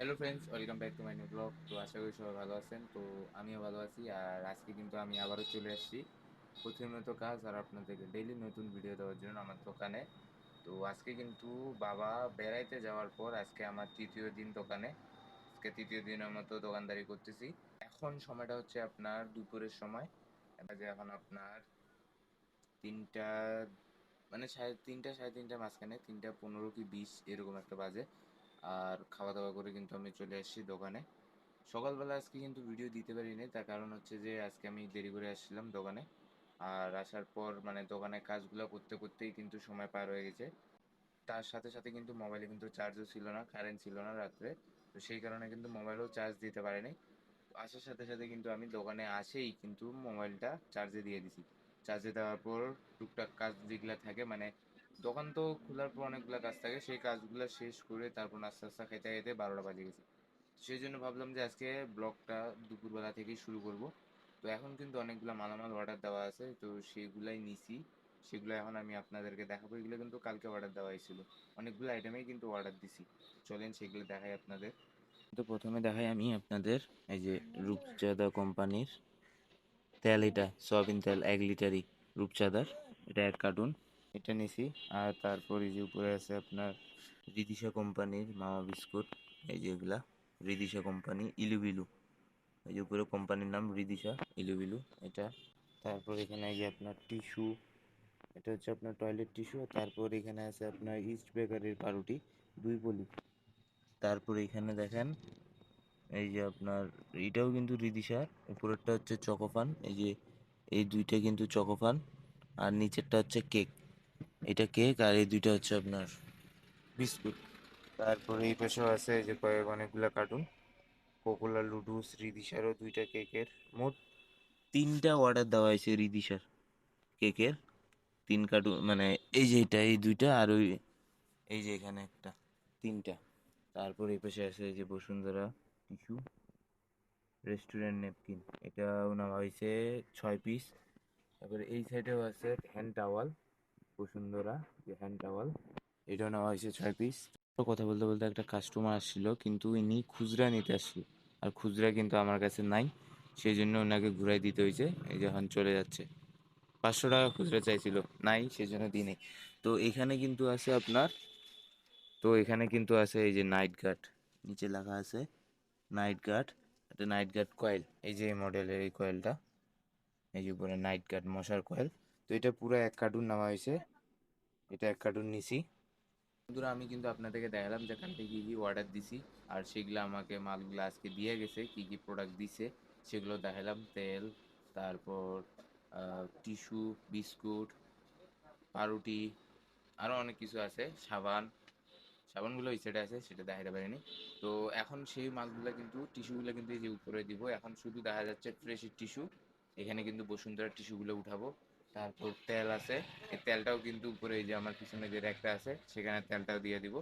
Hello friends, welcome back to my new blog. তো আশা করি সবাই ভালো আছেন। তো আমিও ভালো আছি। আর আজকে কিন্তু আমি আবারও চলে আসছি প্রতিনিয়ত কাজ আর আপনাদেরকে ডেইলি নতুন ভিডিও দেওয়ার জন্য আমার দোকানে। তো আজকে কিন্তু বাবা বেড়াইতে যাওয়ার পর আজকে আমার তৃতীয় দিন দোকানে। আজকে তৃতীয় দিনের মতো দোকানদারি করতেছি। এখন সময়টা হচ্ছে আপনার দুপুরের সময়। বাজে এখন আপনার ৩টা, মানে সাড়ে তিনটার মাঝখানে, ৩টা ১৫ কি ২০ এরকম একটা বাজে। আর খাওয়া দাওয়া করে কিন্তু আমি চলে আসছি দোকানে। সকালবেলা আজকে কিন্তু ভিডিও দিতে পারিনি, তার কারণ হচ্ছে যে আজকে আমি দেরি করে আসছিলাম দোকানে। আর আসার পর মানে দোকানের কাজগুলো করতে করতেই কিন্তু সময় পার হয়ে গেছে। তার সাথে সাথে কিন্তু মোবাইলে কিন্তু চার্জও ছিল না, কারেন্ট ছিল না রাত্রে। তো সেই কারণে কিন্তু মোবাইলেও চার্জ দিতে পারিনি। আসার সাথে সাথে কিন্তু আমি দোকানে আসেই কিন্তু মোবাইলটা চার্জে দিয়ে দিছি। চার্জে দেওয়ার পর টুকটাক কাজ যেগুলো থাকে, মানে দোকান তো খোলার পর অনেকগুলো কাজ থাকে, সেই কাজগুলো শেষ করে তারপর নাস্তা টাস্তা খেতে খেতে 12টা বাজে গেছে। সেই জন্য ভাবলাম যে আজকে ব্লগটা দুপুরবেলা থেকেই শুরু করব। তো এখন কিন্তু অনেকগুলো মালামাল অর্ডার দেওয়া আছে, তো সেগুলাই নিছি। সেগুলো এখন আমি আপনাদেরকে দেখাবো। এগুলো কিন্তু কালকে অর্ডার দেওয়া হয়েছিল, অনেকগুলো আইটেমেই কিন্তু অর্ডার দিছি। চলেন সেগুলো দেখাই আপনাদের। তো প্রথমে দেখাই আমি আপনাদের এই যে রূপচাঁদা কোম্পানির তেল, এটা সয়াবিন তেল 1 লিটারই রূপচাঁদার, এটা 1 কার্টুন, এটা নিছি। আর তারপর এই যে উপরে আছে আপনার রিদিশা কোম্পানির মামা বিস্কুট, এই যে এগুলা রিদিশা কোম্পানি ইলুবিলু, এই যে উপরে কোম্পানির নাম রিদিশা ইলুবিলু এটা। তারপর এখানে এই যে আপনার টিস্যু, এটা হচ্ছে আপনার টয়লেট টিস্যু। তারপর এখানে আছে আপনার ইস্ট বেকারির পাউরুটি 2 পলি। তারপর এখানে দেখেন এই যে আপনার এটাও কিন্তু রিদিশার, উপরেরটা হচ্ছে চকোফান, এই যে এই দুইটা কিন্তু চকোফান, আর নিচেরটা হচ্ছে কেক, এটা কেক, আর এই দুইটা হচ্ছে আপনার বিস্কুট। তারপরে এই পাশেও আছে এই যে অনেকগুলা কার্টুন কোকোলা লুডুস, রিদিশারও 2টা কেকের, মোট 3টা অর্ডার দেওয়া হয়েছে রিদিশার কেকের। 3 কার্টুন, মানে এই যে এটা এই দুইটা, আর ওই এই যে এখানে একটা, 3টা। তারপর এই পাশে আছে এই যে বসুন্ধরা টিস্যু রেস্টুরেন্ট নেপকিন, এটাও নেওয়া হয়েছে 6 পিস। তারপরে এই সাইডেও আছে হ্যান্ড টাওয়াল বসুন্ধরা, যে হ্যান্ড টাওয়াল, এটাও নেওয়া হয়েছে 6 পিস। তো কথা বলতে বলতে একটা কাস্টমার আসছিল, কিন্তু ইনি খুচরা নিতে আসছিল, আর খুচরা কিন্তু আমার কাছে নাই। সেই জন্য ওনাকে ঘুরাই দিতে হয়েছে, এই যখন চলে যাচ্ছে। 500 টাকা খুচরা চাইছিল, নাই, সেই জন্য দিই নাই। তো এখানে কিন্তু আছে আপনার, তো এখানে কিন্তু আছে এই যে নাইট গার্ড, নিচে লেখা আছে নাইট গার্ড, এটা নাইট গার্ড কয়েল, এই যে এই মডেলের এই কয়েলটা, এই যে উপরে নাইট গার্ড মশার কয়েল। তো এটা পুরো 1 কার্টুন নেওয়া হয়েছে, এটা 1 কার্টুন নিছি। বন্ধুরা, আমি কিন্তু আপনাদেরকে দেখালাম যে কালকে কী কী অর্ডার দিছি, আর সেগুলো আমাকে মালগুলো আজকে দিয়ে গেছে, কী কী প্রোডাক্ট দিছে সেগুলো দেখালাম। তেল, তারপর টিস্যু, বিস্কুট, পাউরুটি, আরও অনেক কিছু আছে, সাবান। সাবানগুলো ওই সাইডে আছে, সেটা দেখাতে পারিনি। তো এখন সেই মালগুলো কিন্তু টিস্যুগুলো কিন্তু এই যে উপরে দিব, এখন শুধু দেখা যাচ্ছে ফ্রেশের টিস্যু। এখানে কিন্তু বসুন্ধরার টিস্যুগুলো উঠাবো। তারপর তেল আছে, এই তেলটাও কিন্তু উপরে এই যে আমার পিছনে যে র্যাকটা আছে সেখানে তেলটাও দিয়ে দিব।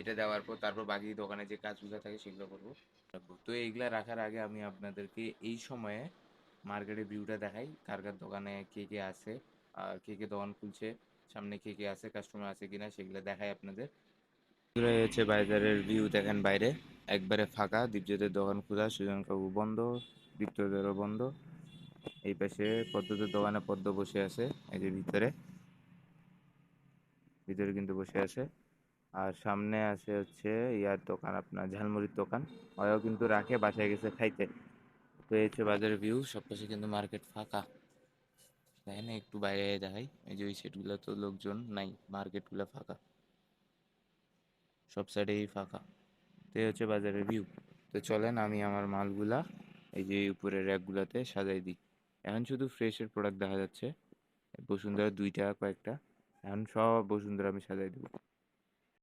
এটা দেওয়ার পর তারপর বাকি দোকানে যে কাজগুলো থাকে সেগুলো করবো, রাখবো। তো এইগুলা রাখার আগে আমি আপনাদেরকে এই সময়ে মার্কেটের ভিউটা দেখাই, কার কার দোকানে কে কে আছে, আর কে কে দোকান খুলছে, সামনে কে কে আছে, কাস্টমার আছে কিনা সেগুলো দেখাই আপনাদের। এগুলো হচ্ছে বাজারের ভিউ, দেখেন বাইরে একবারে ফাঁকা, দীপজতের দোকান খোলা, সুজন কাকু বন্ধ, দীপ্তদেরও বন্ধ। এই পাশে পদ্মদের দোকানে পদ্ম বসে আছে, এই যে ভিতরে, ভিতরে কিন্তু বসে আছে। আর সামনে আছে হচ্ছে ইয়ার দোকান, আপনার ঝালমুড়ির দোকান, ওরাও কিন্তু রাখে, বাসায় গেছে খাইতে। তো এই হচ্ছে বাজারের ভিউ, সব পাশে কিন্তু মার্কেট ফাঁকা। দেখেন একটু বাইরে দেখাই, এই যে ওই সেটগুলো তো লোকজন নাই, মার্কেটগুলো ফাঁকা, সব সাইডেই ফাঁকা। তো এই হচ্ছে বাজারের ভিউ। তো চলেন আমি আমার মালগুলা এই যে উপরের র্যাকগুলাতে সাজাই দিই। এখন শুধু ফ্রেশের প্রোডাক্ট দেখা যাচ্ছে, বসুন্ধরা 2টা কয়েকটা, এখন সব বসুন্ধরা আমি সাজাই দেবো।